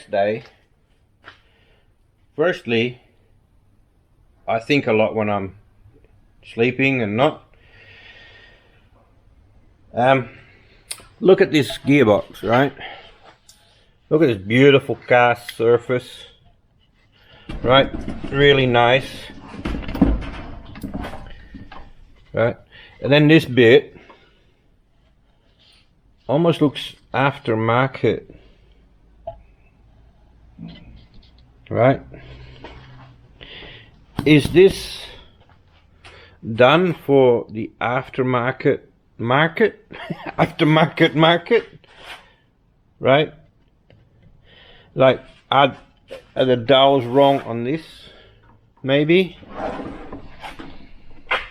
next day, firstly, I think a lot when I'm sleeping and not. Look at this gearbox, right? Look at this beautiful cast surface, right? Really nice, right? And then this bit almost looks aftermarket, right? Is this done for the aftermarket market? Aftermarket market, right? Like, are the dowels wrong on this? Maybe,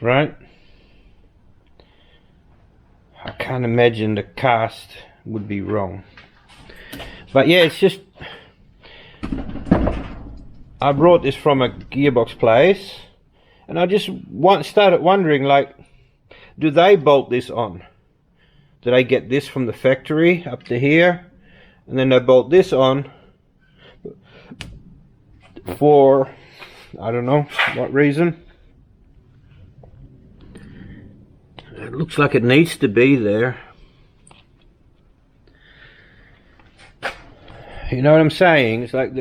right? I can't imagine the cast would be wrong. But yeah, it's just, I brought this from a gearbox place, and I just started wondering, like, do they bolt this on? Do they get this from the factory up to here, and then they bolt this on for, I don't know what reason? It looks like it needs to be there. You know what I'm saying? It's like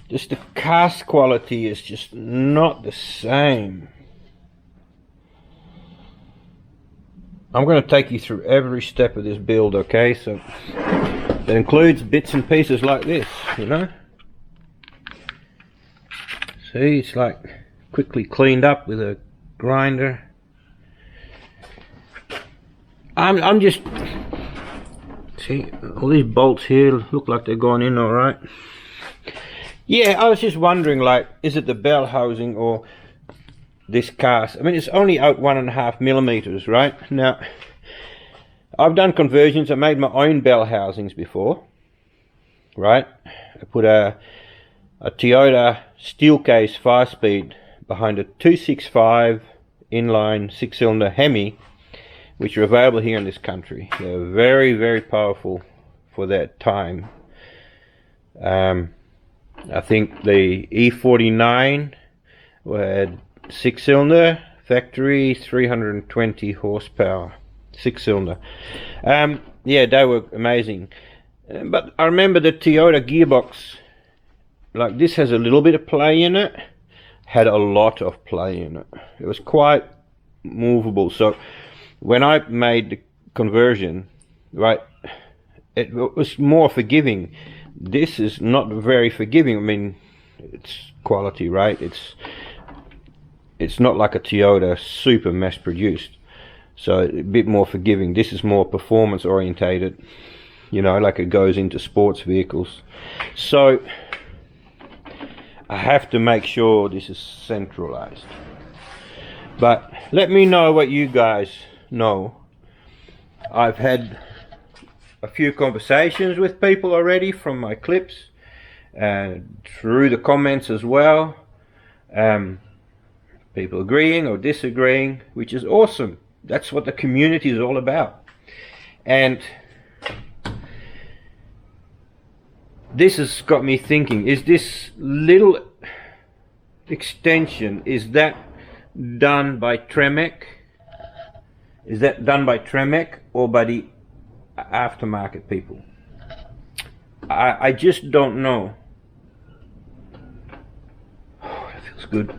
just the cast quality is just not the same. I'm going to take you through every step of this build, okay? So that includes bits and pieces like this, you know? See, it's like quickly cleaned up with a grinder. I'm just, see, all these bolts here look like they're going in all right. Yeah, I was just wondering, like, is it the bell housing or this cast? I mean, it's only out 1.5 millimeters, right? Now, I've done conversions. I made my own bell housings before, right? I put a Toyota steel case 5-speed behind a 265 inline 6-cylinder Hemi, which are available here in this country. They're very, very powerful for that time. I think the E49 had 6-cylinder factory 320 horsepower 6-cylinder. Yeah, they were amazing. But I remember the Toyota gearbox, like this has a little bit of play in it, had a lot of play in it. It was quite movable. So when I made the conversion, right, it was more forgiving. This is not very forgiving. I mean, it's quality, right? It's not like a Toyota super mass produced, so a bit more forgiving. This is more performance orientated, you know, like it goes into sports vehicles. So I have to make sure this is centralized. But let me know what you guys know. I've had a few conversations with people already from my clips and through the comments as well. People agreeing or disagreeing, which is awesome. That's what the community is all about. And this has got me thinking, is this little extension, is that done by Tremec? Is that done by Tremec or by the aftermarket people? I just don't know. Oh, that feels good.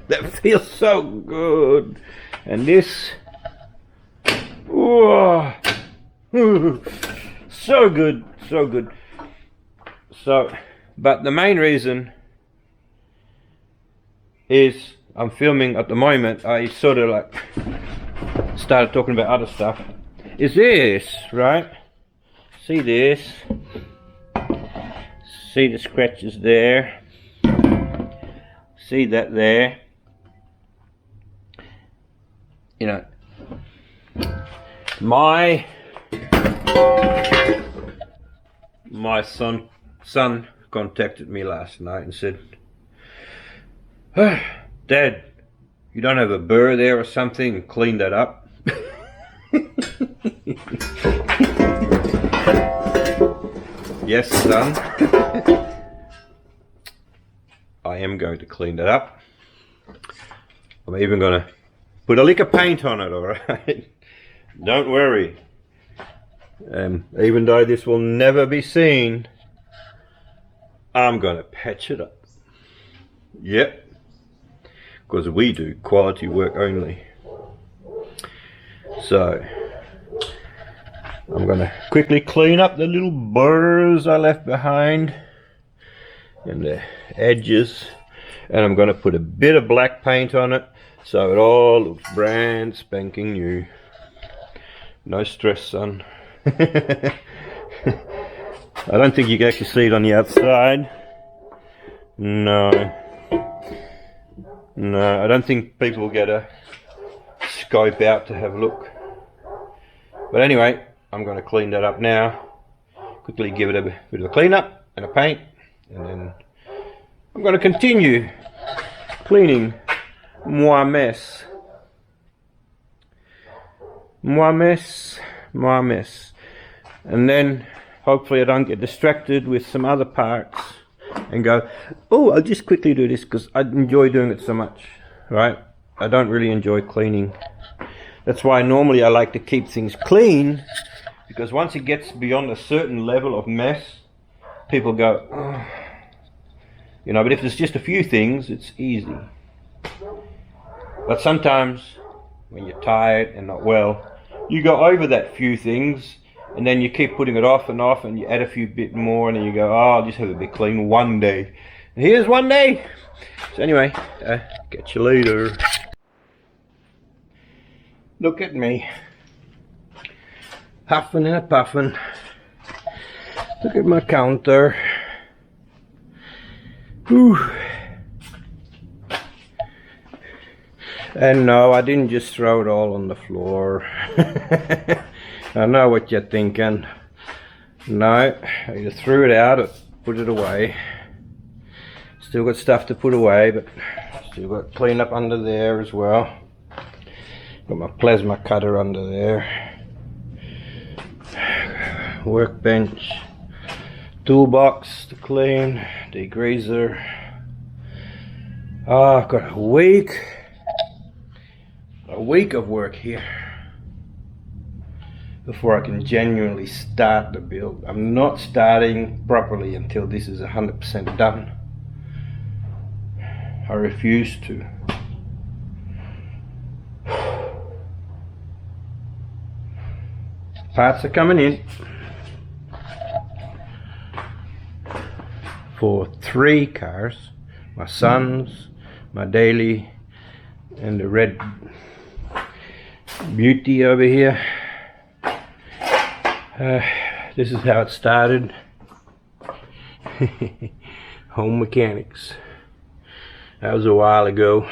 That feels so good. And this, whoa, so good, so good. So, but the main reason is I'm filming at the moment. I sort of like started talking about other stuff. Is this, right? See this? See the scratches there? See that there? You know, my son contacted me last night and said, oh, Dad, you don't have a burr there or something? Clean that up. Yes, son. I am going to clean that up. I'm even going to put a lick of paint on it, alright? Don't worry. Even though this will never be seen, I'm going to patch it up. Yep. Because we do quality work only. So, I'm going to quickly clean up the little burrs I left behind and the edges, and I'm going to put a bit of black paint on it so it all looks brand spanking new. No stress, son. I don't think you can actually see it on the outside. No, I don't think people will get a scope out to have a look. But anyway, I'm going to clean that up now. Quickly give it a bit of a clean up and a paint, and then I'm going to continue cleaning my mess. And then hopefully I don't get distracted with some other parts and go, oh, I'll just quickly do this because I enjoy doing it so much, right? I don't really enjoy cleaning. That's why normally I like to keep things clean, because once it gets beyond a certain level of mess, people go, oh. You know, but if there's just a few things, it's easy. But sometimes when you're tired and not well, you go over that few things, and then you keep putting it off, and you add a few bit more, and then you go, oh, I'll just have a bit clean one day. And here's one day. So anyway, catch you later. Look at me, huffing and a puffing. Look at my counter. Whew. And no, I didn't just throw it all on the floor. I know what you're thinking. No, I just threw it out and put it away. Still got stuff to put away, but still got clean up under there as well. Got my plasma cutter under there. Workbench. Toolbox to clean. Degreaser. Oh, I've got a week of work here before I can genuinely start the build. I'm not starting properly until this is 100% done. I refuse to. Parts are coming in for 3 cars, my son's, my daily, and the red beauty over here. This is how it started. Home mechanics. That was a while ago.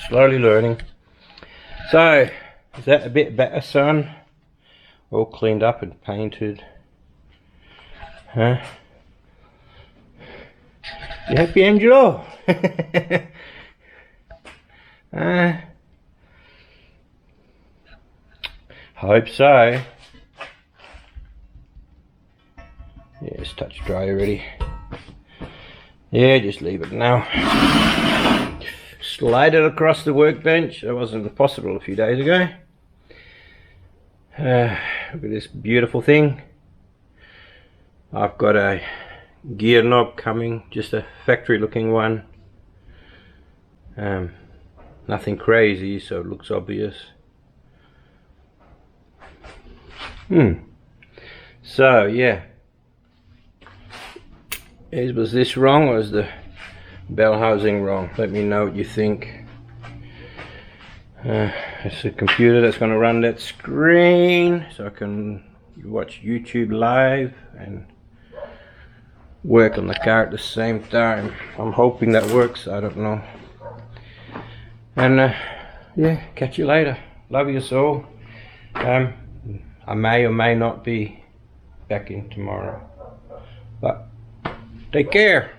Slowly learning. So, is that a bit better, son? All cleaned up and painted. Huh? You happy, Angelo? Hope so. Yeah, it's touch dry already. Yeah, just leave it now. Slide it across the workbench. That wasn't possible a few days ago. Look at this beautiful thing. I've got a gear knob coming, just a factory looking one. Nothing crazy, so it looks obvious. So yeah, was this wrong, or is the Bellhousing wrong? Let me know what you think. It's a computer that's going to run that screen so I can watch YouTube live and work on the car at the same time. I'm hoping that works. I don't know. And yeah, catch you later. Love you all. I may or may not be back in tomorrow, but take care.